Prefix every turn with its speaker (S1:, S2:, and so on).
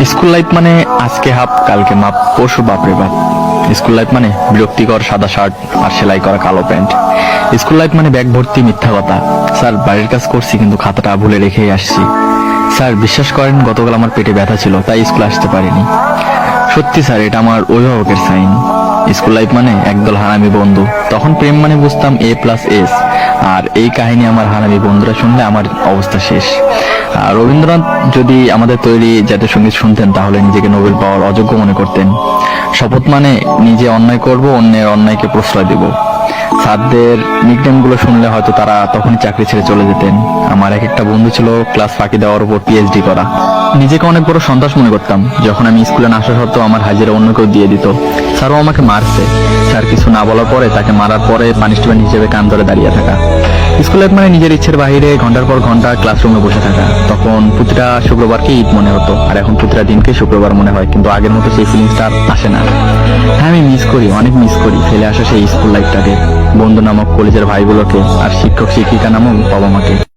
S1: School life মানে আজকে half কালকে মাপ পরশু বাপরে বাপ। স্কুল লাইফ মানে বিরক্তিকর সাদা শার্ট আর সেলাই করা কালো প্যান্ট। স্কুল লাইফ মানে ব্যাগ ভর্তি মিথ্যা কথা। স্যার বাড়ির কাজ করছি কিন্তু খাতাটা ভুলে রেখেই আসছি। স্যার বিশ্বাস করেন গতকাল আমার পেটে ব্যথা ছিল তাই স্কুল আসতে পারিনি। সত্যি স্যার এটা আমার অভিভাবকের সাইন। স্কুল লাইফ মানে একদল হারামি বন্ধু, তখন প্রেম মানে বুঝতাম A+S। আর এই কাহিনী আমার হারামি বন্ধুরা শুনলে আমার অবস্থা শেষ। আর রবীন্দ্রনাথ যদি আমাদের তৈরি জাতীয় সঙ্গীত শুনতেন তাহলে নিজেকে নোবেল পাওয়ার অযোগ্য মনে করতেন। শপথ মানে নিজে অন্যায় করব, অন্যের অন্যায়কে প্রশ্রয় দেব। স্যারদের নিকনেম গুলো শুনলে হয়তো তারা তখনই চাকরি ছেড়ে চলে যেতেন। আমার এক একটা বন্ধু ছিল ক্লাস ফাঁকি দেওয়ার উপর PhD করা। নিজেকে অনেক বড় সন্ত্রাস মনে করতাম যখন আমি স্কুলে না আসা সত্ত্বেও আমার হাজিরা অন্য কেউ দিয়ে দিত। স্যারও আমাকে মারছে। স্যার কিছু না বলার পরে তাকে মারার পরে পানিশমেন্ট হিসেবে কান ধরে দাঁড়িয়ে থাকা। স্কুল লাইফ মানে নিজের ইচ্ছের বাইরে ঘন্টার পর ঘন্টা ক্লাসরুমে বসে থাকা। তখন প্রতিটা শুক্রবারকে ঈদ মনে হতো, আর এখন প্রতিটা দিনকে শুক্রবার মনে হয়, কিন্তু আগের মতো সেই ফিলিংসটা আর আসে না। হ্যাঁ, আমি মিস করি, অনেক মিস করি ফেলে আসা সেই স্কুল লাইফটাকে, বন্ধু নামক কলেজের ভাইগুলোকে, আর শিক্ষক শিক্ষিকা নামক বাবা মাকে।